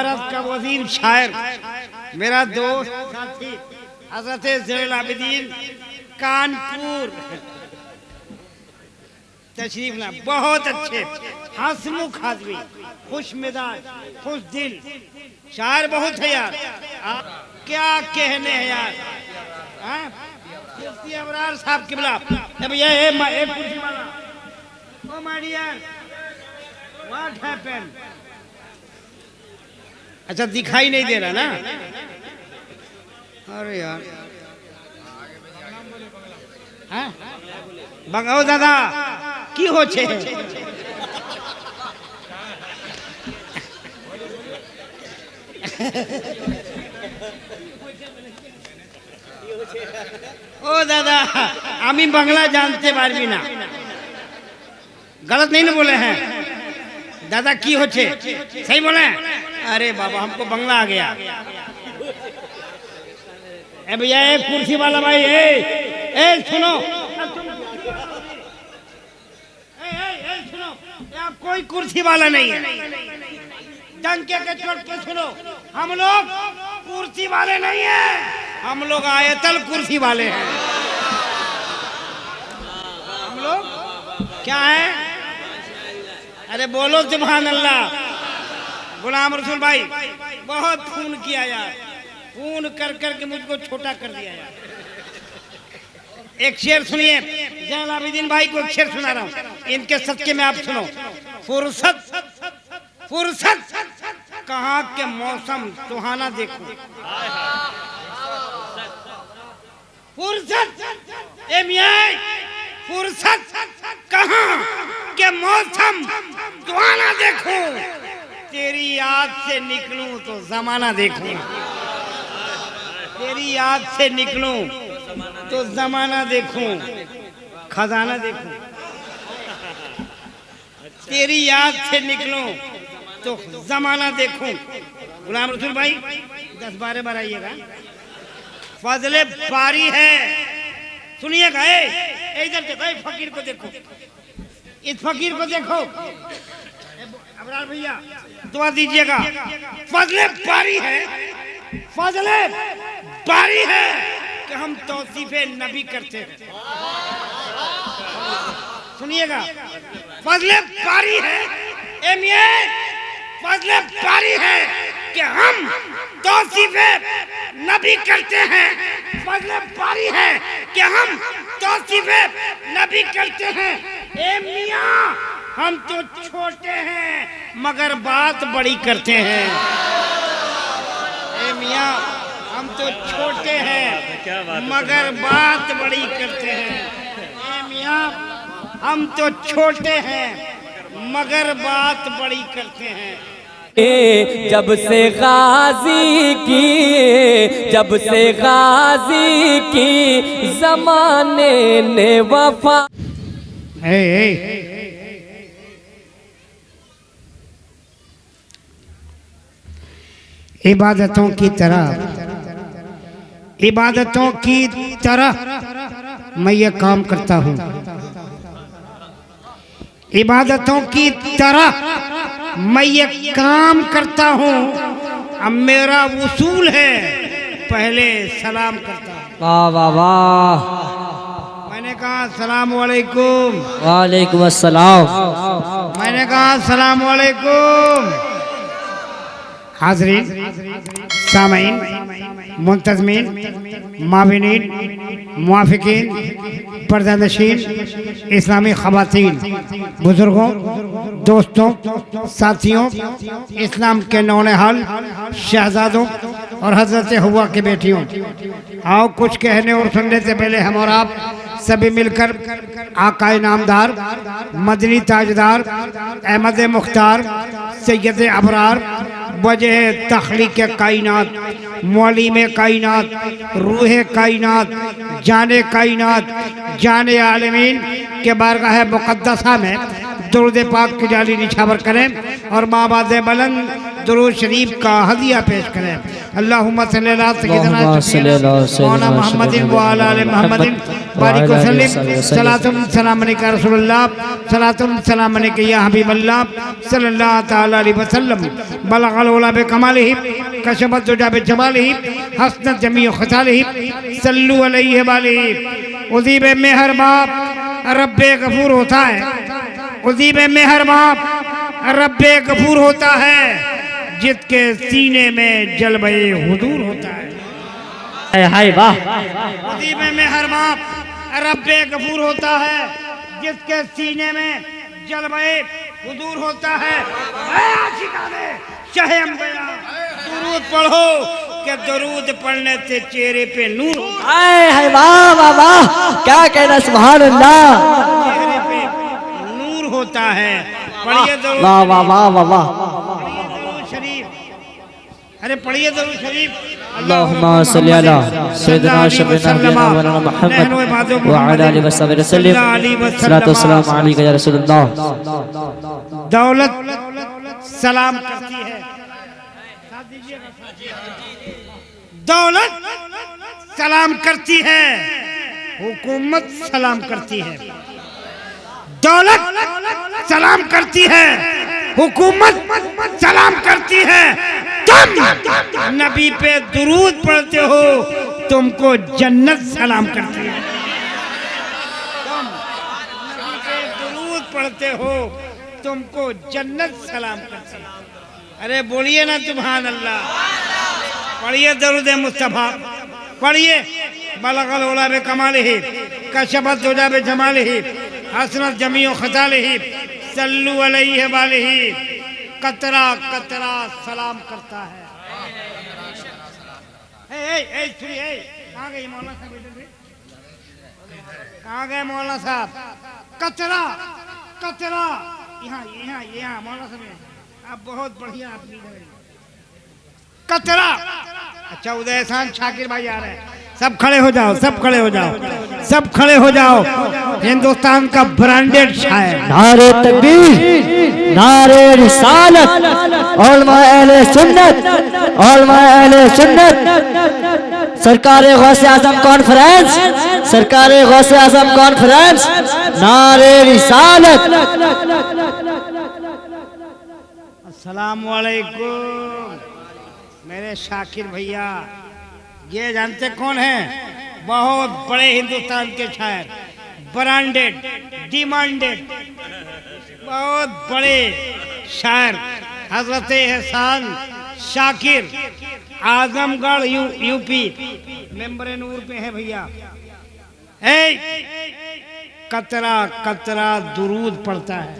भारत का वजीर शायर मेरा दोस्त साथी हजरत ज़ैनुल आबिदीन कानपुर तशरीफ ला। बहुत अच्छे हंसमुख आदमी, खुश मिजाज, खुश दिल, शायर बहुत है यार। क्या कहने हैं यार। मुफ्ती अबरार साहब किबला अब ये एक कुर्सी वाला। Oh my dear, what happened? अच्छा दिखाई नहीं दे रहा ना? अरे यार हाँ बंगाओ दादा की हो छे? ओ दादा आमी बांग्ला जानते पारबी ना, गलत नहीं ना बोले हैं दादा की हो छे? सही बोले? अरे बाबा हमको बांग्ला आ गया। ए भैया एक कुर्सी वाला भाई, ए सुनो, सुनो यहाँ कोई कुर्सी वाला नहीं है। डंके के चोट पे सुनो, हम लोग कुर्सी वाले नहीं हैं, हम लोग आयतल कुर्सी वाले हैं। हम लोग क्या है? अरे बोलो सुभान अल्लाह। गुलाम रसूल भाई बहुत खून किया यार, खून कर कर के मुझको छोटा कर दिया यार। एक शेर सुनिए, ज़ैनुल आबिदीन भाई को एक शेर सुना रहा हूँ, इनके सदके में आप सुनो। फुर्सत फुर्सत कहाँ के मौसम सुहाना देखो, फुर्सत ए मियाँ, फुर्सत कहाँ के मौसम सुहाना देखो, तेरी याद से निकलूं तो जमाना देखूं, तेरी याद से निकलूं तो जमाना देखूं, खजाना देखूं, तेरी याद से निकलूं तो जमाना देखूं। गुलाम रसूल भाई 10-12 बार आइएगा। फजले बारी है, सुनिएगा। इधर देखो, फकीर को देखो, इस फकीर को देखो। अबरार भैया दुआ दीजिएगा। फजले बारी है, फजले बारी है कि हम तौसीफे नबी करते हैं। सुनिएगा, फजले बारी है ए मियां, फजले बारी है कि हम तौसीफे नबी करते हैं। फजले बारी है कि हम तौसीफे नबी करते हैं। ए मियां हम तो छोटे हैं मगर बात बड़ी करते हैं। ए मियां हम तो छोटे हैं मगर बात बड़ी करते हैं। ए मियां हम तो छोटे हैं मगर बात बड़ी करते हैं। जब से गाजी की, जब से गाजी की ज़माने ने वफा। इबादतों की तरह, इबादतों की तरह मैं ये काम करता हूँ। इबादतों की तरह मैं ये काम करता हूँ। अब मेरा उसूल है पहले सलाम करता हूँ। वाह वाह वाह। मैंने कहा अस्सलाम वालेकुम। वालेकुम अस्सलाम। मैंने कहा अस्सलाम वालेकुम। हाज़रीन, सामीन, मुंतज़मीन, माविनीन, मुआफ़िकीन, पर्दानशीन, इस्लामी ख़वातीन, बुज़ुर्गों, दोस्तों, साथियों, इस्लाम के नौनिहाल शहज़ादों और हज़रत हव्वा के बेटियों, आओ कुछ कहने और सुनने से पहले हम और आप सभी मिलकर आकाए नामदार, मदनी ताजदार, अहमद मुख्तार, सैयद अबरार, वजह तख्लीक कायनात, मौलिम कायनात, रूह कायनात, जाने कायनात, जाने आलमीन के बारगाह मुक़द्दसा में दुरूद पाक की जाली निछावर करें और माबाद बुलंद दुरूद शरीफ का हदिया पेश करें। अल्लाहुम्मा सल्ली अला सय्यिदिना मुहम्मदिन व अला आलि मुहम्मदिन बारिक वसल्लम सलातुम सलाम अलैका रसूलुल्लाह सलातुम सलाम अलैका या हबीबल्लाह सल्लल्लाहु तआला अलैहि वसल्लम बलगल उला बिकमालिही कशफत दुजा बिजमालिही हसनत जमीउ खसालिही सल्लु अलैहि वालिही। उज़ीब मेहरबाब रब्बे गफूर होता है, उज़ीब मेहरबाब रब्बे गफूर होता है, जिसके सीने में जलवे हुजूर होता है। हाय वाह। उज़ीब मेहरबाब रब्बे गफूर होता है, जिसके सीने में जलवे हुजूर होता है। शाहे अंबिया दुरूद पढ़ो कि दुरूद पढ़ने से चेहरे पे नूर होता है। हाय वाह वाह वाह, क्या कहना, सुभान अल्लाह। चेहरे पे नूर होता है। पढ़िए दुरूद, वाह वाह वाह वाह वाह। पढ़िए दुरूद शरीफ, अरे पढ़िए दुरूद शरीफ। अल्लाहुम्मा सल्ली अला सय्यिदिना शफीना मौलाना मुहम्मद व अला आलिहि वसल्लम सल्लल्लाहु अलैहि या रसूलुल्लाह। दौलत सलाम करती है, दौलत सलाम करती है, हुकूमत सलाम करती है। दौलत सलाम करती है, हुकूमत सलाम करती है। तुम नबी पे दुरूद पढ़ते हो, तुमको जन्नत सलाम करती है। तुम नबी पे दुरूद पढ़ते हो, तुमको जन्नत सलाम करती है। अरे बोलिए ना सुभान अल्लाह। पढ़िए दरूद मुस्तफा, पढ़िए बलगल उला बिकमालिही कशफत दुजा बिजमालिही हसनत जमीउ खसालिही सल्लु अलैहि वालिही। कतरा कतरा सलाम करता है। कहाँ गए मौलाना साहब? कहाँ गए मौलाना साहब? कतरा कतरा यहाँ यहाँ यहाँ मौलाना साहब आप बहुत बढ़िया अपनी कतरा। अच्छा उदय एहसान शाकिर भाई आ रहे हैं, सब खड़े हो जाओ, सब खड़े हो जाओ, सब खड़े हो जाओ। हिंदुस्तान का ब्रांडेड शायर। नारे तकबीर, नारे रिसालत, उलमा अहले सुन्नत, उलमा अहले सुन्नत। सरकार गौसे आजम कॉन्फ्रेंस, सरकार गौसे आजम कॉन्फ्रेंस, नारे रिसालत। अस्सलाम वालेकुम मेरे शाकिर भैया। ये जानते कौन है? बहुत बड़े हिंदुस्तान के शायर, ब्रांडेड डिमांडेड बहुत बड़े शायर हजरत एहसान शाकिर आजमगढ़ यूपी मेंबर नूर पे है भैया। कतरा कतरा दुरूद पढ़ता है।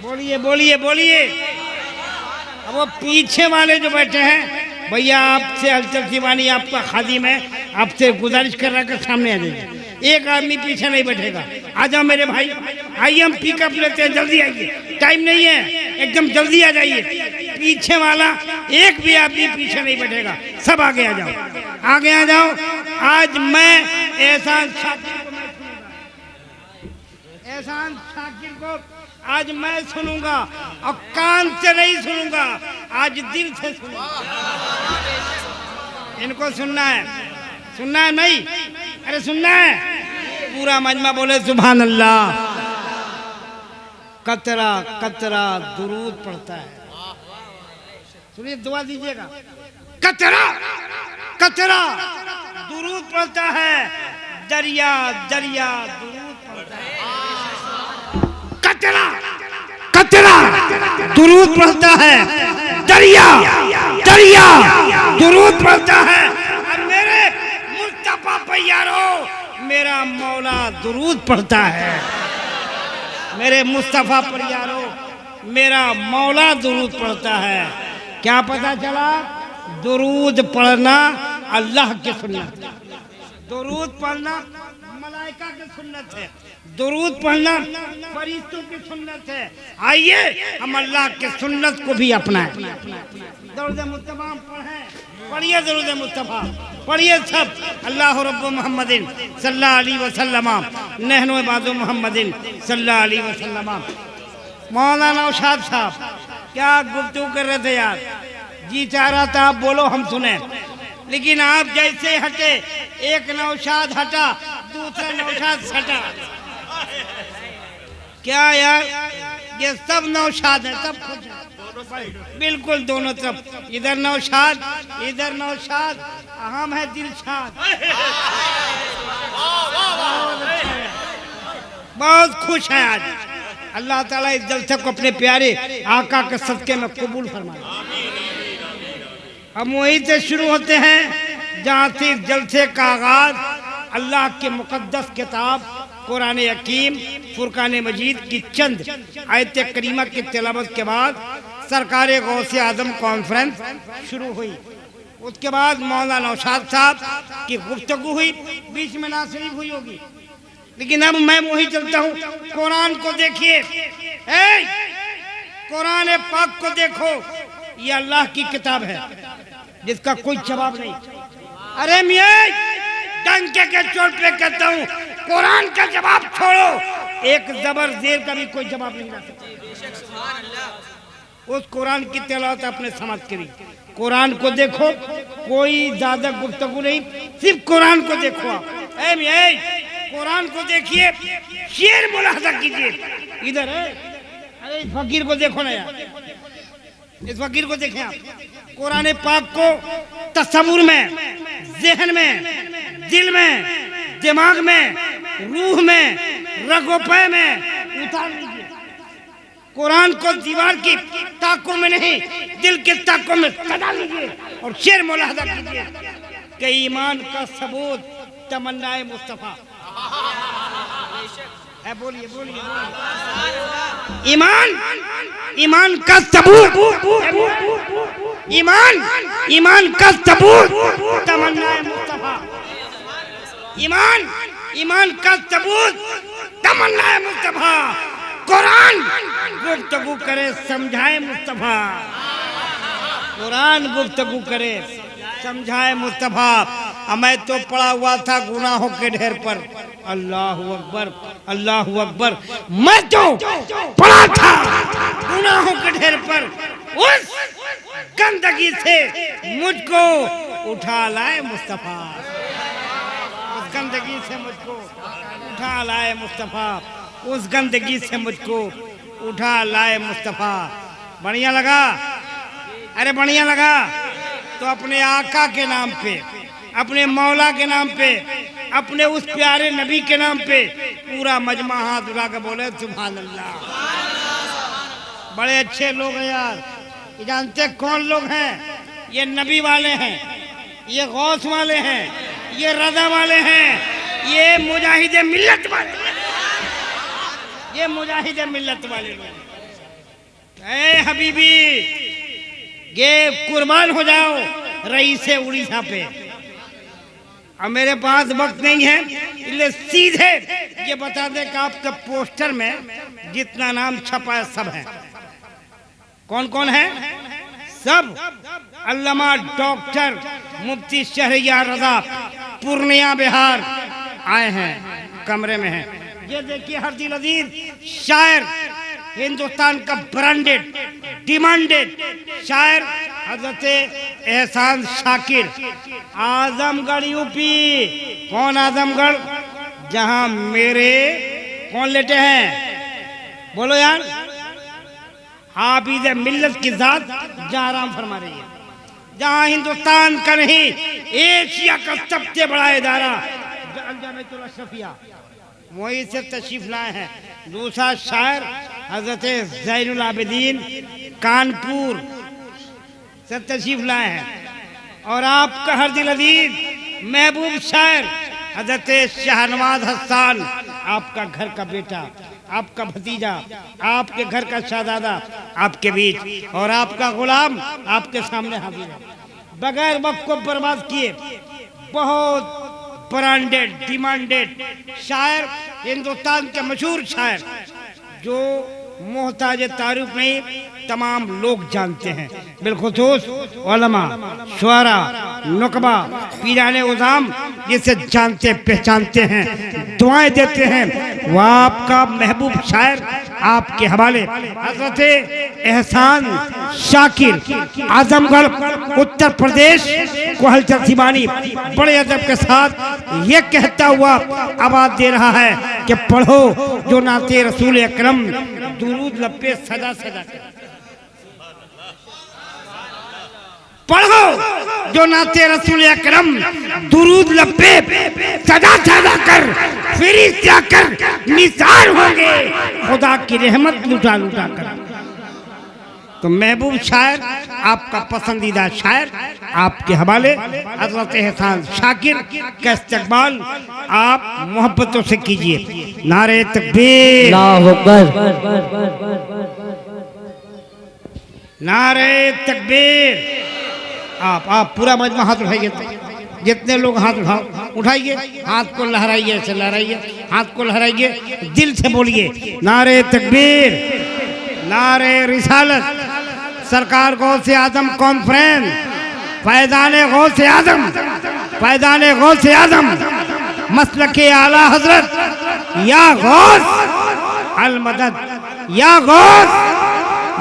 बोलिए बोलिए बोलिए। अब वो पीछे वाले जो बैठे हैं भैया, आपसे हलचल दीवानी आपका खादिम है, आपसे गुजारिश कर रहा है कि सामने आ जाइए। एक आदमी पीछे नहीं बैठेगा। आ जाओ मेरे भाई, आइए हम पिकअप लेते हैं, जल्दी आइए, टाइम नहीं है, एकदम जल्दी आ जाइए। पीछे वाला एक भी आदमी पीछे नहीं बैठेगा, सब आगे आ जाओ, आगे आ जाओ। आज मैं एहसान शाकिर को एहसान शाकिर को आज मैं सुनूंगा, और कान से नहीं सुनूंगा, आज दिल से सुनूंगा। इनको सुनना है, सुनना है नहीं? अरे सुनना है। पूरा मजमा बोले सुभान अल्लाह। कतरा कतरा दुरूद पढ़ता है। सुनिए, दुआ दीजिएगा। कतरा कतरा दुरूद पढ़ता है, दरिया दरिया दुरूद पढ़ता है। कतरा कतरा दुरूद पढ़ता है, दरिया दरिया दुरूद पढ़ता है। और मेरे मुस्तफा पे यारो, मेरा मौला दुरूद पढ़ता है। मेरे मुस्तफा पर यारो, मेरा मौला दुरूद पढ़ता है। क्या पता चला? दुरूद पढ़ना अल्लाह की सुन्नत है, दुरूद पढ़ना मलाइका की सुन्नत है, दुरूद पढ़ना फरिश्तों की सुन्नत है। आइए हम अल्लाह के सुन्नत को भी अपनाएं। दरूद मुस्तफा पढ़ें, पढ़िए दरूद मुस्तफा, पढ़िए सब। अल्लाह रब्बु मुहम्मदिन सल्लल्लाहु अलैहि वसल्लम नहनु इबादु मुहम्मदिन सल्लल्लाहु अलैहि वसल्लम। मौलाना नौशाद साहब क्या गुफ्तगू कर रहे थे यार? जी चाह रहा था आप बोलो हम सुने, लेकिन आप जैसे हटे, एक नौशाद हटा, दूसरा नौशाद सटा। क्या यार, ये सब नौशाद है, सब खुश है, बिल्कुल दोनों तरफ। इधर नौशाद, इधर नौशाद, अहम है दिलशाद। बहुत खुश है आज। अल्लाह ताला इस जलसे को अपने प्यारे आका के सदके में कबूल फरमाए। हम वहीं से शुरू होते हैं जहाँ से इस जलसे का आगाज अल्लाह के मुकद्दस किताब कुरान हकीम फुरकान मजीद की चंद आयत करीमा की तिलावत के बाद सरकार गौसे आजम कॉन्फ्रेंस शुरू हुई। उसके बाद मौलाना नौशाद साहब की गुफ्तगू हुई, बीच में ना शरीफ हुई होगी। लेकिन अब मैं वही चलता हूँ, कुरान को देखिए, कुरान पाक को देखो, ये अल्लाह की किताब है जिसका कोई जवाब नहीं। अरे मियाँ, डंके के चोट पे कहता हूँ, कुरान का जवाब छोड़ो, एक जबर जेर का भी कोई जवाब नहीं ला सकता। उस कुरान की तिलावत अपने समझ करी। कुरान को देखो, कोई ज्यादा गुफ्तगू नहीं, सिर्फ कुरान को देखो। आप कुरान को देखिए, शेर मुलाहजा कीजिए। इधर है, अरे इस फकीर को देखो ना यार, इस फकीर को देखें आप। कुरान पाक को तस्वुर में, जहन में, दिल में, दिमाग में, रूह में, रगोपे में उतार लीजिए। कुरान को दीवार की ताकों में नहीं, दिल के ताकों में सजा लीजिए और शेर मुलाहजा कीजिए कि ईमान का सबूत तमन्नाए मुस्तफा है। बोलिए बोलिए, ईमान, ईमान का सबूत, ईमान, ईमान का सबूत तमन्नाए मुस्तफा। ईमान, ईमान का सबूत तमन्नाए मुस्तफा। कुरान गुफ्तगू करे, समझाए मुस्तफा। कुरान गुफ्तगू करे, समझाए मुस्तफा। मैं तो पड़ा हुआ था गुनाहों के ढेर पर। अल्लाहु अकबर, अल्लाहु अकबर। मैं तो पड़ा था गुनाहों के ढेर पर, उस गंदगी से मुझको उठा लाए मुस्तफा। उस गंदगी से मुझको उठा लाए मुस्तफा। उस गंदगी से मुझको उठा लाए मुस्तफा। बढ़िया लगा? अरे बढ़िया लगा तो अपने आका के नाम पे, अपने मौला के नाम पे, अपने उस प्यारे नबी के नाम पे पूरा मजमा हाथ उठा के बोले सुभान अल्लाह। बड़े अच्छे लोग हैं यार। ये जानते कौन लोग हैं? ये नबी वाले हैं, ये गौस वाले हैं, ये रजा वाले हैं, ये मुजाहिदे मिल्लत वाले हैं, ये मुजाहिदे मिल्लत वाले लोग। ऐ हबीबी, ये कुर्बान हो जाओ रईसे उड़ीसा पे। अब मेरे पास वक्त नहीं है, इसलिए सीधे ये बता दे कि आपके पोस्टर में जितना नाम छपा है सब है। कौन कौन है? सब अल्लामा डॉक्टर मुफ्ती शहरियार रजा पूर्णिया बिहार आए हैं, कमरे में हैं। ये देखिए हरदिल अजीज शायर, हिंदुस्तान का ब्रांडेड डिमांडेड शायर हजरत एहसान शाकिर, आजमगढ़ यूपी। कौन आजमगढ़? जहां मेरे कौन लेटे हैं? बोलो यार। हाफिज मिल्लत की जात जहां आराम फरमा रही है, जहां हिंदुस्तान का नहीं एशिया का सबसे बड़ा इदारा जामिअतुल अशरफिया, वहीं से तशरीफ लाए हैं। दूसरा शायर हजरत ज़ैनुल आबिदीन कानपुर से तशरीफ लाए हैं। और आपका हरदिल अजीज महबूब शायर हजरत शाहनवाज हसन, आपका घर का बेटा, आपका भतीजा, आपके घर का शहजादा आपके बीच, और आपका गुलाम आपके सामने हाजिर है। बगैर वक्त को बर्बाद किए बहुत ब्रांडेड डिमांडेड शायर, हिंदुस्तान के मशहूर शायर जो मोहताज तारीफ नहीं तमाम लोग जानते हैं, बिलखुसूस उलमा, शुआरा, नुकबा पीराने उज़ाम जिसे जानते पहचानते हैं, दुआएं देते हैं, वह आपका महबूब शायर आपके हवाले हज़रत एहसान शाकिर आजमगढ़ उत्तर प्रदेश को हलचल सिवानी बड़े अदब के साथ ये कहता हुआ आवाज दे रहा है कि पढ़ो जो नाते रसूल अकरम दुरूद लपे सदा सदा कर। पढ़ो जो नाते रसूल अकरम दुरूद लपे सदा सदा कर, फिर क्या कर निसार होंगे खुदा की रहमत लुटा लुटा कर। तो महबूब शायर आपका पसंदीदा शायर आपके हवाले हज़रत एहसान शाकिर का इस्तकबाल आप मोहब्बतों से कीजिए। नारे तकबीर, अल्लाहु अकबर, नारे तकबीर। आप पूरा मजमा हाथ उठाइए, जितने लोग हाथ उठाइए, हाथ को लहराइए, ऐसे लहराइए, हाथ को लहराइए, दिल से बोलिए नारे तकबीर, नारे रिसालत, सरकार गौसे आजम कॉन्फ्रेंस, फैज़ाने गौसे आजम, फैज़ाने गौसे आजम, मसलके आला हजरत या गौस अल मदद, या गौस,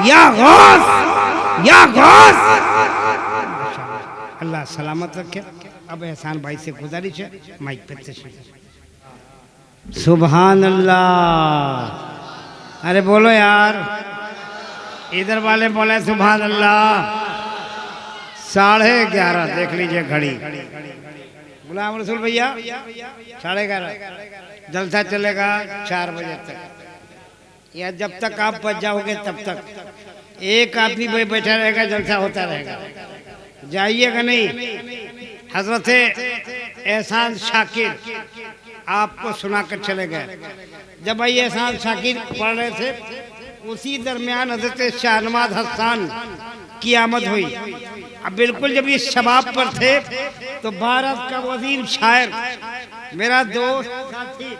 या गौस, या गौस। अल्लाह सलामत रखे। अब एहसान भाई से गुजारिश है माइक पे तशरीफ। सुभान अल्लाह, अरे बोलो यार, इधर वाले बोले सुभान अल्लाह। 11:30 देख लीजिए घड़ी। गुलाम रसूल भैया 11:30 जलसा चलेगा 4 बजे तक, या जब तक आप बच जाओगे तब तक एक आदमी बैठा रहेगा, जलसा होता रहेगा। जाइएगा नहीं। हजरत एहसान शाकिर आपको सुनाकर चले गए। जब भाई एहसान शाकिर पढ़ रहे थे, उसी दरमियान हजरत शाहनवाज हसन की आमद हुई। अब बिल्कुल जब ये शबाब पर थे तो भारत का वजीर शायर मेरा दोस्त साथी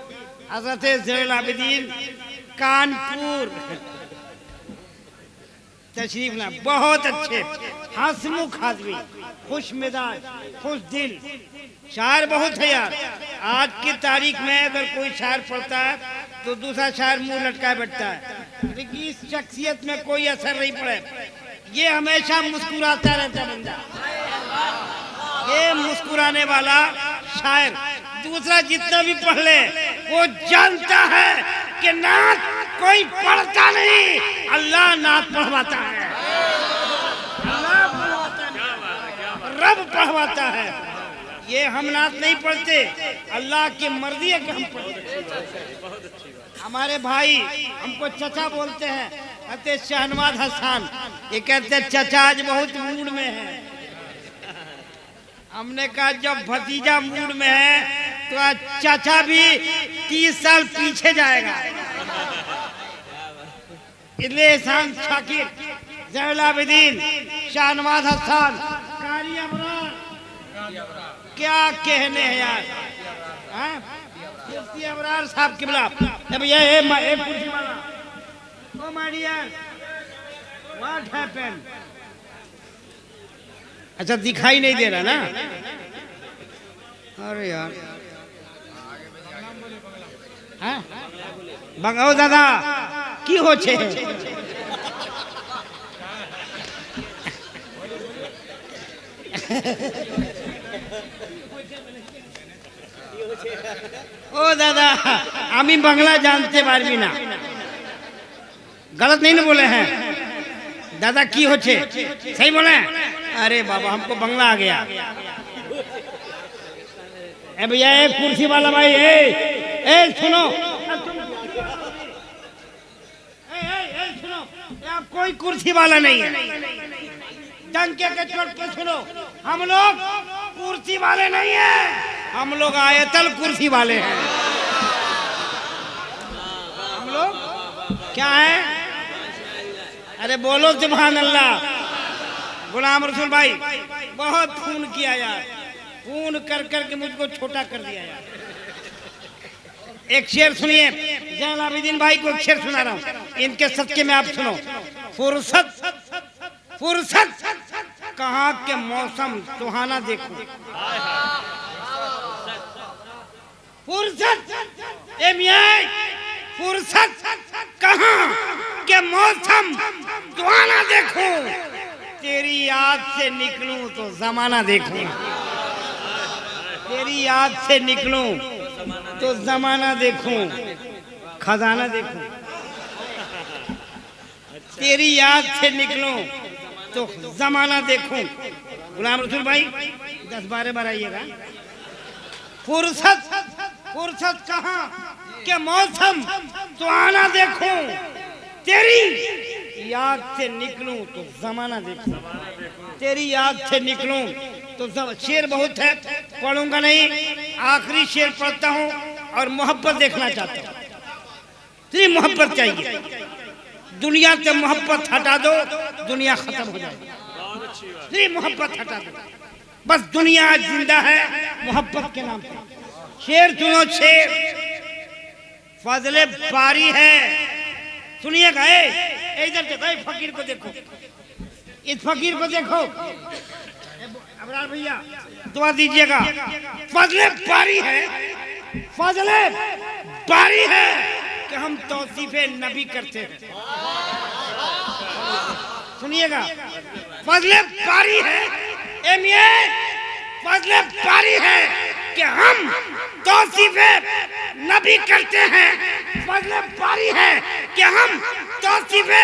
हजरत ज़ैनुल आबिदीन कानपुर तशरीफ ना, बहुत अच्छे हंसमुख आदमी, खुश मिजाज, खुश दिल, शायर बहुत है यार। आज की तारीख में अगर कोई शायर पढ़ता है तो दूसरा शायर मुंह लटकाए बैठता है, लेकिन इस शख्सियत में कोई असर नहीं पड़े। ये हमेशा मुस्कुराता रहता बंदा, ये मुस्कुराने वाला शायर। दूसरा जितना भी पढ़ ले वो जानता है कि नात कोई पढ़ता नहीं, अल्लाह नात पढ़वाता है, अल्लाह पढ़वाता नहीं, रब पढ़वाता है। ये हम नात नहीं पढ़ते, अल्लाह की मर्जी है कि हम पढ़ते। हमारे भाई हमको चचा बोलते हैं, कहते शाहनवाज हसन, ये कहते चचा आज बहुत मूड में है। हमने कहा जब भतीजा मूड में है तो आज चाचा भी 30 साल पीछे जाएगा। इसलिए एहसान शाकिर, ज़ैनुल आबिदीन, शाहनवाज हसन, कारी अबरार, क्या कहने हैं यार। मुफ्ती अबरार साहब किबला, अब ये एक कुर्सी वाला, oh my dear, what happened? अच्छा दिखाई नहीं दे रहा ना? अरे यार बंगाओ दादा की हो छे? ओ दादा आमी बांग्ला जानते पारबी ना, गलत नहीं ना बोले हैं दादा, की हो छे? सही बोले? अरे बाबा हमको बांग्ला आ गया। ए भैया एक कुर्सी वाला भाई, ए सुनो, सुनो, आप कोई कुर्सी वाला नहीं है, डंके के चोट पे सुनो, हम लोग कुर्सी वाले नहीं हैं, हम लोग आयतल कुर्सी वाले हैं। हम लोग क्या है? अरे बोलो सुभान अल्लाह। गुलाम रसूल भाई बहुत खून किया यार, खून कर कर के मुझको छोटा कर दिया यार। एक शेर सुनिए, ज़ैनुल आबिदीन भाई को एक शेर सुना रहा हूँ, इनके सदके में आप सुनो। फुर्सत फुर्सत कहाँ के मौसम सुहाना देखो। फुर्सत ए मियाँ, फुर्सत कहाँ के मौसम सुहाना देखो। तेरी याद से निकलूं तो जमाना देखूं, तेरी याद से निकलूं तो जमाना देखूं, खजाना देखूं। तेरी याद से निकलूं तो जमाना देखूं। गुलाम रसूल भाई 10-12 बार आइएगा। फुर्सत, फुर्सत कहाँ के मौसम सुहाना देखूं। तेरी याद से निकलूं तो जमाना देखूं, तेरी याद से निकलूं तो शेर बहुत है, पढ़ूंगा नहीं, आखिरी शेर पढ़ता हूँ और मोहब्बत देखना चाहता हूँ। तेरी मोहब्बत चाहिए, दुनिया से मोहब्बत हटा दो, दुनिया खत्म हो जाएगी। तेरी मोहब्बत हटा दो, बस दुनिया आज जिंदा है मोहब्बत के नाम पे। शेर सुनो, शेर फजले बारी है, सुनिएगा। इधर देखो, फकीर को देखो, इस फकीर को देखो। अबरार भैया दुआ दीजिएगा। फजले बारी है, फजले बारी है कि हम तौसीफे नबी करते हैं। सुनिएगा, फजले बारी है, फजले बारी है कि हम तौसीफे नबी करते हैं। फजले बारी है कि हम तौसीफे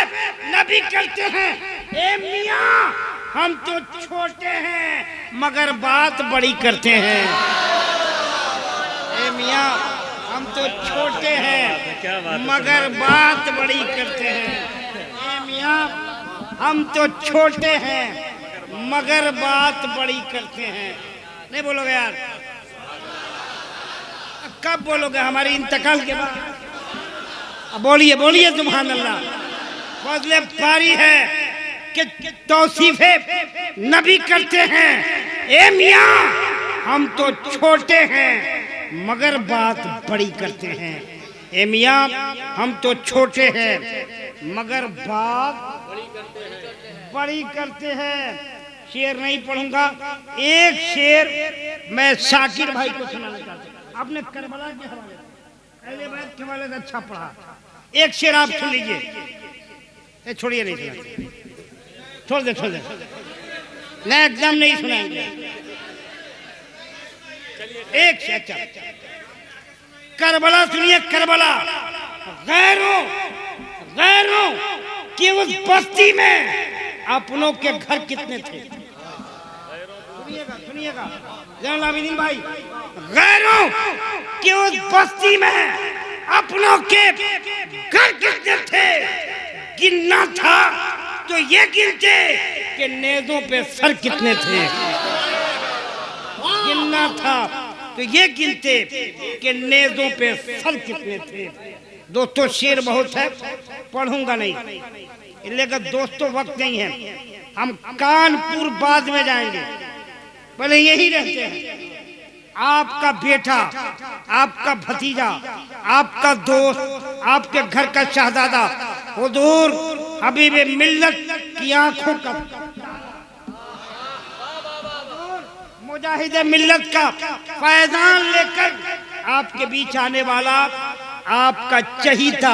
नबी करते हैं। ए मियाँ, हम तो छोटे हैं मगर बात बड़ी करते हैं। ए मियाँ, हम तो छोटे हैं मगर बात बड़ी करते हैं। ए मियाँ, हम तो छोटे हैं मगर बात बड़ी करते हैं। नहीं बोलोगे यार? कब बोलोगे? हमारी इंतकाल के बाद। बोलिए बोलिए सुभान अल्लाह। फजले बारी है कि तौसीफे नबी करते हैं। ए मियाँ, हम तो छोटे हैं मगर बात बड़ी करते हैं। ए मियाँ, हम तो छोटे हैं मगर बात बड़ी करते हैं। शेर नहीं पढ़ूंगा, एक शेर मैं शाकिर भाई को सुनाना चाहता हूँ। आपने करबला के हवाले, अहले बैत के हवाले से अच्छा पढ़ा। एक शेर आप सुन लीजिए। छोड़िए, नहीं सुना, छोड़ दे, छोड़ दे, मैं एकदम नहीं सुनाएंगे। एक शेर, अच्छा करबला सुनिए। करबला, गैरों गैरों कि उस बस्ती में अपनों के घर कितने थे। सुनिएगा, सुनिएगा जैनुल आबिदीन भाई। गैरों कि उस बस्ती में अपनों के घर कितने थे। गिनना था तो ये गिनते कि नेज़ों पे सर कितने थे। गिनना था तो ये गिनते कि नेज़ों पे सर कितने थे। दोस्तों शेर बहुत है, पढ़ूंगा नहीं, लेकिन दोस्तों वक्त नहीं है। हम कानपुर बाद में जाएंगे, पहले यही रहते हैं। आपका बेटा, आपका भतीजा, आपका दोस्त, आपके घर का शहजादा हुजूर हबीबे मिल्लत की आंखों का, मुजाहिदे मिल्लत का फैजान लेकर आपके बीच आने वाला आपका चहीता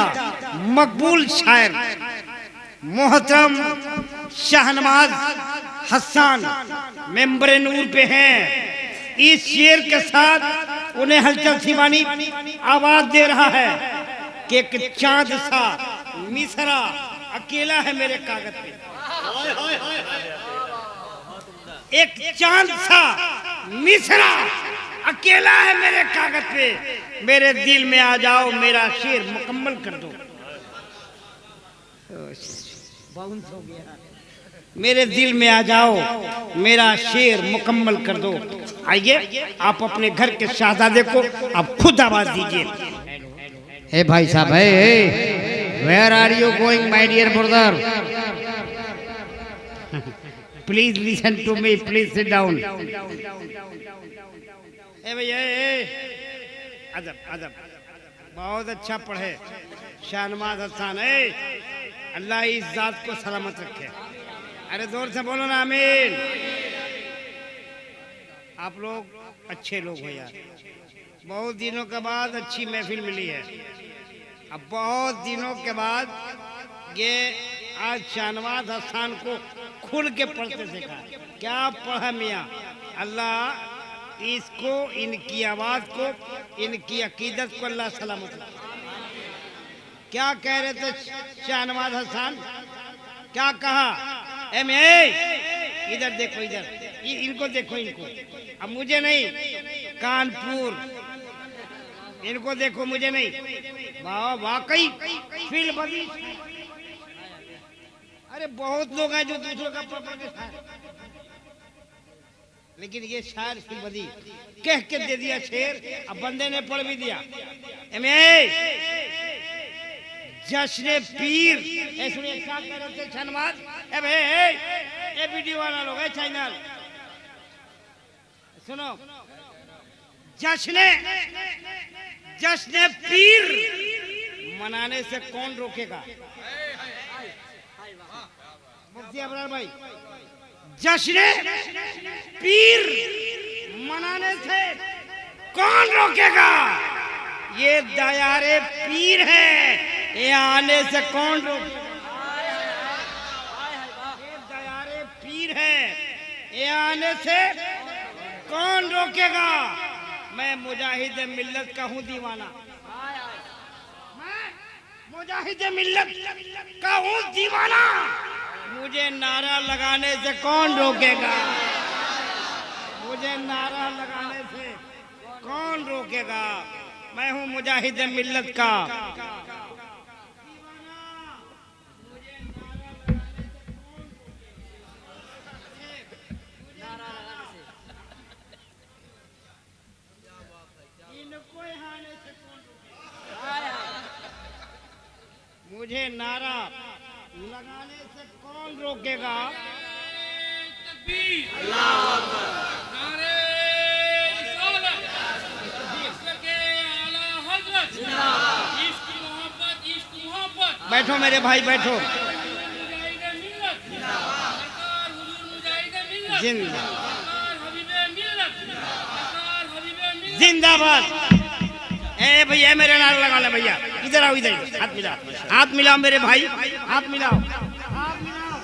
मकबूल शायर मोहतरम शाहनवाज हसन मेंबर नूर पे हैं। इस शेर के साथ उन्हें हलचल सिवानी आवाज दे रहा है कि एक चांद सा मिसरा अकेला है मेरे कागज पे। एक चांद सा मिसरा अकेला है मेरे कागज पे। मेरे दिल में आ जाओ, मेरा शेर मुकम्मल कर दो। बाउंस हो गया। मेरे दिल में आ जाओ, मेरा शेर मुकम्मल कर दो। आइए आप अपने घर के शहजादे को आप खुद आवाज दीजिए। हे भाई साहब, where are you going my dear brother? Please listen to me, please sit down. ए भैया, अदब अदब, बहुत अच्छा पढ़े शाहनवाज हसन। अल्लाह इस जात को सलामत रखे। अरे जोर से बोलो ना आमीन। आप लोग अच्छे लोग हो यार, बहुत दिनों के बाद अच्छी महफिल मिली है। अब बहुत दिनों के बाद ये आज शाहनवाज हसन को खुल के पढ़ते देखा। क्या पढ़ा मियाँ, अल्लाह इसको, इनकी आवाज को, इनकी अकीदत को अल्लाह सलामत रखे। क्या कह रहे थे शाहनवाज हसन, क्या कहा? इधर देखो, इधर इनको देखो, इनको, अब मुझे नहीं, कानपुर, इनको देखो, मुझे नहीं। वाह वाकई फील बदी। अरे बहुत लोग हैं जो दूसरों का पढ़ के शायर, लेकिन ये शायर फील बदी कह के दे दिया शेर, अब बंदे ने पढ़ भी दिया। जश्न पीर, सुनिए क्या कह रहे थे शाहनवाज, ए वीडियो वाला लोग है चैनल, सुनो, जश्न पीर मनाने से कौन रोकेगा? मुफ्ती अबरार भाई, जश्न पीर मनाने से कौन रोकेगा? ये दायारे पीर है, ये आने से कौन रोकेगा? ये दायारे पीर है, ये आने से कौन रोकेगा? मैं मुजाहिद मिल्लत का हूँ दीवाना, मैं मुजाहिद मिल्लत का हूँ दीवाना, मुझे नारा लगाने से कौन रोकेगा? मुझे नारा लगाने से कौन रोकेगा? मैं हूँ मुजाहिद मिल्लत का। मुझे नारा लगाने से कौन रोकेगा? बैठो मेरे भाई, बैठो। जिंदाबाद। ए भैया मेरे नारा लगा ले भैया, इधर आओ, इधर हाथ मिलाओ, हाथ मिलाओ मेरे भाई, हाथ मिलाओ, हाथ मिलाओ,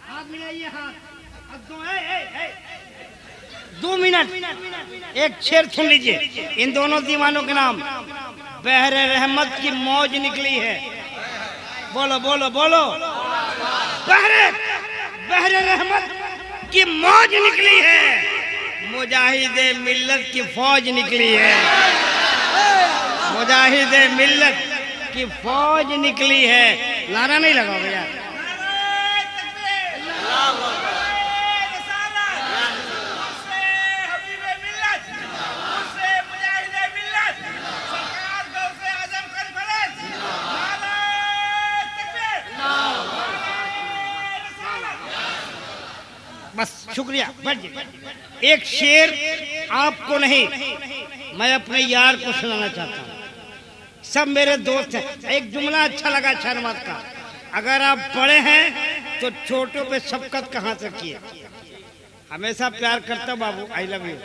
हाथ मिलाइए, हाथ दो, 2 मिनट एक शेर सुन लीजिए इन दोनों दीवानों के नाम। बहरे रहमत की मौज निकली है, बोलो बोलो बोलो, बहरे रहमत की मौज निकली है, मुजाहिद मिल्लत की फौज निकली है, मुजाहिद मिल्लत की फौज निकली है। नारा नहीं लगाओ भैया। बस शुक्रिया, बैठ जाइए। एक शेर आपको नहीं, मैं अपने यार को सुनाना चाहता हूँ। सब मेरे दोस्त हैं। एक जुमला अच्छा लगा शाहनवाज का, अगर आप बड़े हैं तो छोटों पे शफकत कहाँ से किए। हमेशा प्यार करता बाबू, आई लव यू,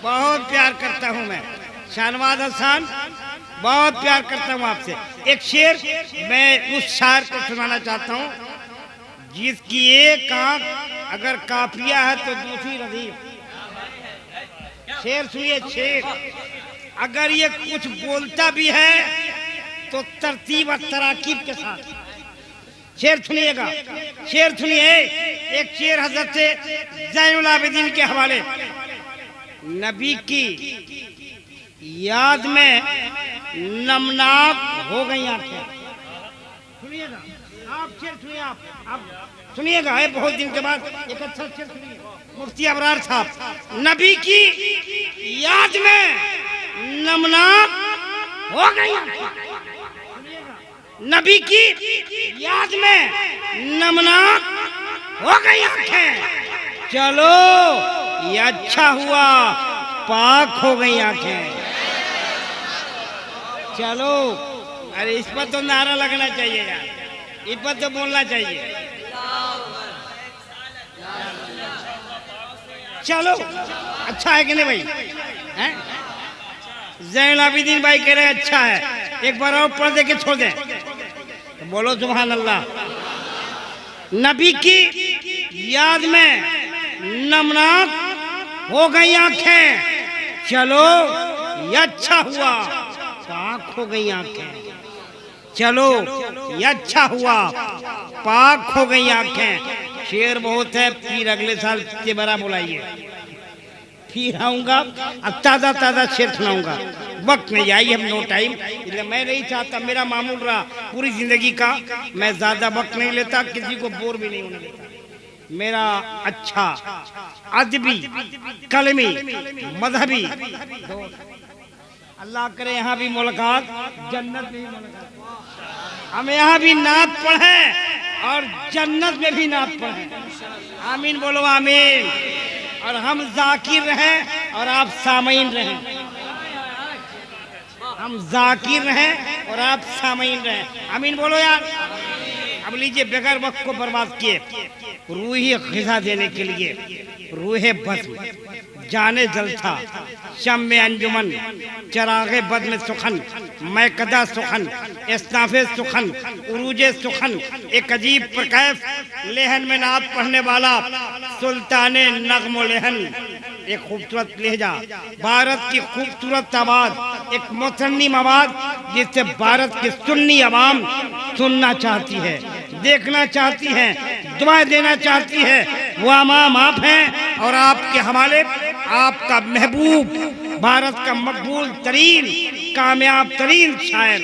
बहुत प्यार करता हूँ मैं। शाहनवाज हसन, बहुत प्यार करता हूँ आपसे। एक शेर मैं उस शायर को सुनाना चाहता हूँ जिसकी एक आंख अगर काफिया है तो दूसरी रदीफ। शेर सुनिए, शेर अगर ये कुछ बोलता भी है तो तरतीब और तराकीब के साथ। शेर सुनिएगा, शेर सुनिए। एक शेर हजरत ज़ैनुल आबिदीन के हवाले। नबी की याद में नमनाक हो गई आंखें। सुनिएगा आप, शेर सुनिए, आप सुनिएगा, है बहुत दिन के बाद एक अच्छा शेर सुनिए। मुफ्ती अबरार साहब, नबी की याद में नमनाक हो गई, नबी की याद में नमनाक हो गई आंखें। चलो ये अच्छा हुआ पाक हो गई आंखें। चलो, अरे इस पर तो नारा लगना चाहिए यार, इस पर तो बोलना चाहिए। चलो अच्छा है कि नहीं भाई? हैं? ज़ैनुल आबिदीन भाई कह रहे हैं अच्छा है, एक बार और पढ़ दे के छोड़ दें तो बोलो सुभान अल्लाह। नबी की याद में नमनाक हो गई आंखें, चलो ये अच्छा हुआ पाक हो गई आंखें, चलो ये अच्छा हुआ पाक हो गई आंखें। शेर बहुत है, फिर अगले साल तिबरा बुलाइए, फिर आऊंगा अब ताज़ा ताज़ा शेर सुनाऊंगा। वक्त नहीं आई, हम नो टाइम, इसलिए मैं नहीं चाहता, मेरा मामूल रहा पूरी जिंदगी का, मैं ज़्यादा वक्त नहीं लेता, किसी को बोर भी नहीं होने देता। मेरा अच्छा अदबी कलमी मजहबी अल्लाह करे यहाँ भी मुलाकात, जन्नत में भी मुलाकात, हम यहाँ भी नात पढ़ें और जन्नत में भी नात पढ़ें। आमीन बोलो आमीन। और हम जाकिर रहें और आप सामीन रहें, हम जाकिर रहें और आप सामीन रहें। आमीन बोलो यार। अब लीजिए, बगैर वक्त को बर्बाद किए रूही ग़िज़ा देने के लिए रूहे बज़्म जाने जलता शम में अंजुमन चरागे बद में सुखन मैं कदा सुखन इस्नाफे सुखन उरूजे सुखन एक अजीब प्रकैफ लेहन में नात पढ़ने वाला सुल्ताने नगमो लेहन, एक खूबसूरत लहजा, भारत की खूबसूरत आवाज, एक मुतरन्निम आवाज जिससे भारत की सुन्नी आवाम सुनना चाहती है, देखना चाहती है, दुआ देना चाहती है। वो अमाम आप हैं और आपके हवाले आपका महबूब, भारत का मकबूल तरीन कामयाब तरीन शायर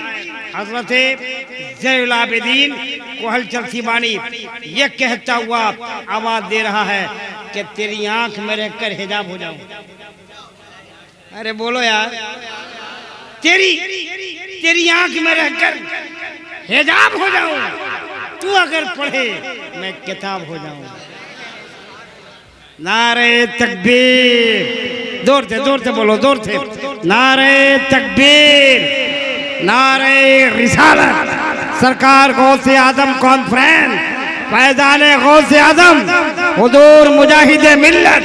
हजरत ज़ैनुल आबिदीन को हलचल सी बानी ये कहता हुआ आवाज दे रहा है कि तेरी आंख में रहकर हिजाब हो जाऊं। अरे बोलो यार, तेरी आंख में रहकर हिजाब हो जाऊं, तू अगर पढ़े मैं किताब हो जाऊं। नारे तकबीर, जोर से बोलो, जोर से। नारे तकबीर, नारे रिसालत, सरकार गौसे आजम कॉन्फ्रेंस, फैजाने गौसे आजम, हुजूर मुजाहिदे मिल्लत,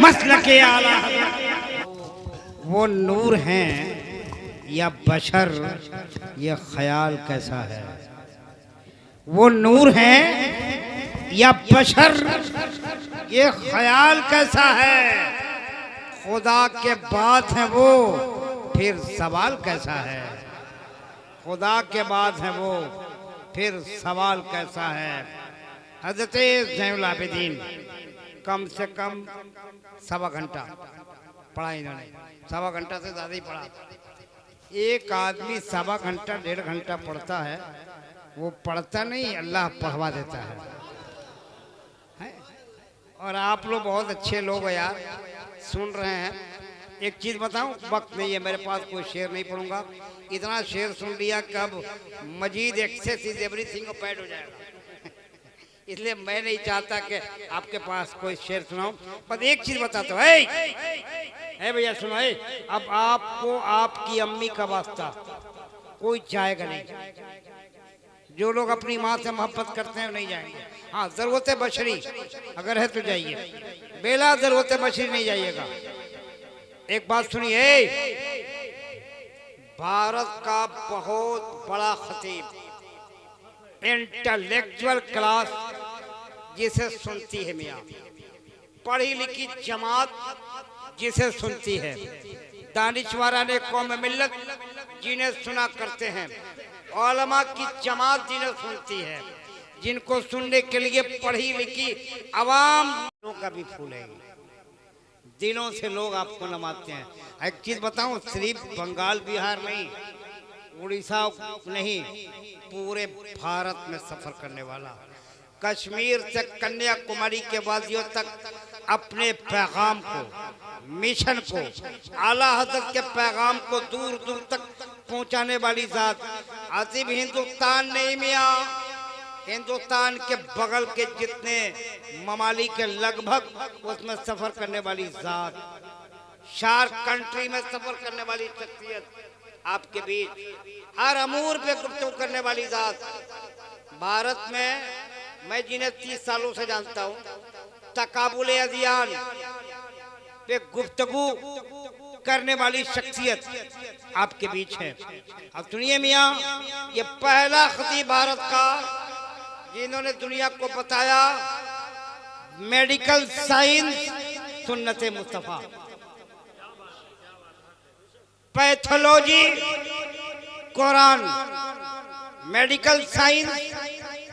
मसलके आला। वो नूर हैं या बशर, ये ख्याल कैसा है? वो नूर हैं या बशर, ये ख्याल कैसा है? खुदा के बाद है वो, फिर सवाल कैसा है? खुदा के बाद है वो, फिर सवाल कैसा है? हज़रत ज़ैनुल आबिदीन कम से कम सवा घंटा पढ़ा इन्होंने, सवा घंटा से ज़्यादा ही पढ़ा। एक आदमी सवा घंटा 1.5 घंटा पढ़ता है, वो पढ़ता नहीं, अल्लाह पढ़वा देता है। और आप लोग बहुत अच्छे लोग हो यार, सुन रहे हैं। एक चीज़ बताऊं, वक्त नहीं है मेरे पास, कोई शेर नहीं पढ़ूंगा, इतना शेर सुन लिया कि अब मजीद एक्सेस इज एवरीथिंग पैड हो जाएगा। इसलिए मैं नहीं चाहता कि आपके पास कोई शेर सुनाऊं, पर एक चीज़ बताता हूँ। है भैया सुनो, अब आपको आपकी अम्मी का वास्ता कोई चाहेगा नहीं। जो लोग अपनी माँ से मोहब्बत करते हैं नहीं जाएंगे। हाँ, ज़रूरत बशरी अगर है तो जाइए, बेला ज़रूरत बशरी नहीं जाइएगा। एक बात सुनिए, भारत का बहुत बड़ा खतीब, इंटेलेक्चुअल क्लास जिसे सुनती है मियाँ, पढ़ी लिखी जमात जिसे सुनती है, दानिशवाराने कौम मिल्लत जिन्हें सुना करते हैं, उलमा की जमात जिन्हें सुनती है, जिनको सुनने के लिए पढ़ी लिखी अवाम का भी फूल है। दिलों से लोग आपको नमाते हैं। एक चीज बताऊं, सिर्फ बंगाल बिहार नहीं, उड़ीसा नहीं, पूरे भारत में सफर करने वाला, कश्मीर से कन्याकुमारी के वादियों तक अपने पैगाम को, मिशन को, आला हज़रत के पैगाम को दूर दूर तक पहुंचाने वाली जात, अजीब हिंदुस्तान नहीं मियाँ, हिंदुस्तान के बगल के जितने ममालिक के लगभग उसमें सफर करने वाली जात, शार्क कंट्री में सफर करने वाली शख्सियत आपके बीच, हर अमूर पे गुफ्तगू करने वाली जात। भारत में मैं जिन्हें 30 सालों से जानता हूँ, तकाबुल अदियान पे गुफ्तगू करने वाली शख्सियत आपके बीच है। अब सुनिए मियाँ, ये पहला खतीब भारत का जिन्होंने दुनिया को बताया मेडिकल साइंस सुन्नत Mustafa, pathology Quran, medical science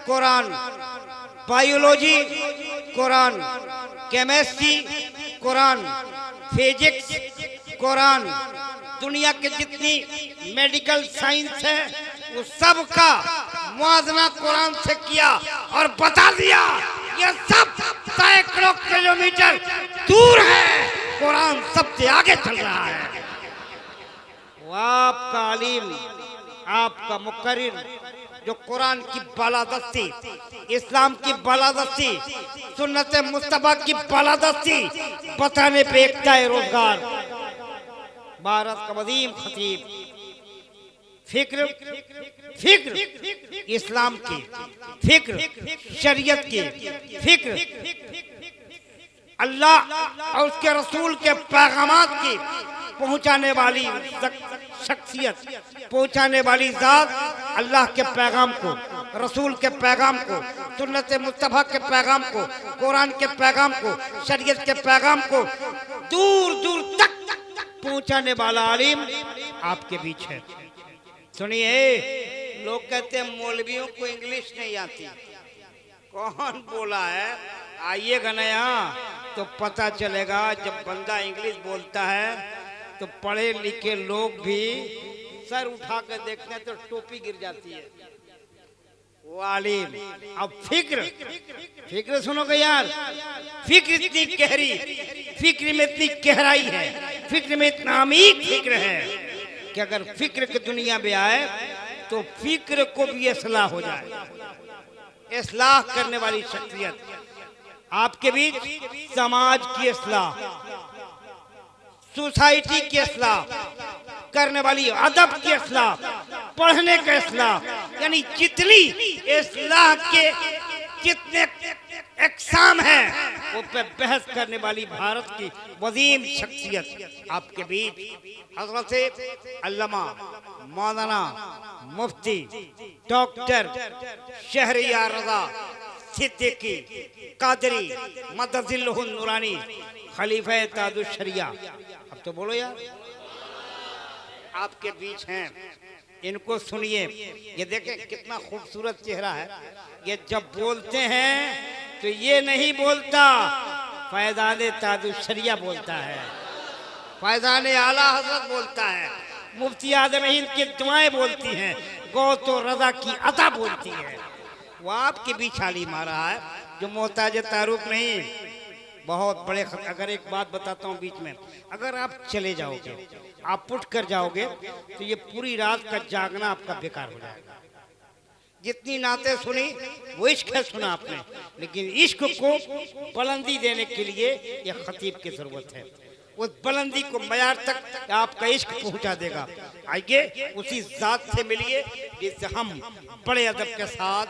Quran, biology Quran, chemistry Quran, physics Quran, दुनिया के जितनी मेडिकल साइंस है वो सब का मुआजना कुरान से किया और बता दिया ये सब सैकड़ों किलोमीटर दूर है, कुरान सबसे आगे चल रहा है। वो आपका आलिम, आपका मुकर्रिर जो कुरान की बालादस्ती, इस्लाम की बालादस्ती, सुन्नत मुस्तफा की बालादस्ती बताने पे एकता रोजगार, भारत का वजीम खतीब, फिक्र फिक्र इस्लाम की, फिक्र शरीयत की, फिक्र अल्लाह और उसके रसूल के पैगामात की पहुंचाने वाली शख्सियत, पहुंचाने वाली जात, अल्लाह के पैगाम को, रसूल के पैगाम को, सुन्नत मुस्तफा के पैगाम को, कुरान के पैगाम को, शरीयत के पैगाम को दूर दूर तक पहुंचाने वाला आलिम आपके बीच है। सुनिए, लोग कहते हैं मौलवियों को इंग्लिश नहीं आती। कौन बोला है? आइएगा ना यहाँ तो पता चलेगा। जब बंदा इंग्लिश बोलता है तो पढ़े लिखे लोग भी सर उठा कर देखते हैं तो टोपी गिर जाती है। वो आलिम। अब फिक्र सुनोगे यार, फिक्र इतनी गहरी, फिक्र में इतनी गहराई है, फिक्र में इतना अमीर फिक्र है कि अगर फिक्र की दुनिया में आए तो फिक्र को भी इस्लाह हो जाए। इस्लाह करने वाली शख्सियत आपके बीच, समाज की इस्लाह, सोसाइटी की इस्लाह करने वाली, अदब की इस्लाह, पढ़ने का इस्लाह, यानी जितनी इस्लाह के जितने एग्जाम है वो पे बहस करने वाली भारत की वजीम शख्सियत आपके बीच, हज़रत अल्लामा मौलाना मुफ्ती डॉक्टर शहरियार रज़ा सिद्दीकी कादरी मदजिल्लुहुन नूरानी खलीफा ताजुश शरिया। अब तो बोलो यार, आपके बीच हैं, इनको सुनिए। ये देखें कितना खूबसूरत चेहरा है। ये जब बोलते हैं तो ये नहीं बोलता, फैज़ान ताजुश शरिया बोलता है, फैज़ान आला हज़रत बोलता है, मुफ्ती आज़म हिंद की दुआएं बोलती हैं, गौतो रज़ा की अता बोलती है। वो आपके बीच हाली मारा है जो मोहताज तारुफ नहीं, बहुत बड़े। अगर एक बात बताता हूँ बीच में, अगर आप चले जाओगे, आप उठ कर जाओगे तो ये पूरी रात का जागना आपका बेकार हो जाएगा। जितनी नातें सुनी वो इश्क है सुना आपने, लेकिन इश्क को बुलंदी देने के लिए ये खतीब की जरूरत है। उस बुलंदी को मयार तक आपका इश्क पहुंचा देगा। आइए उसी जात से मिलिए जिससे हम बड़े अदब के साथ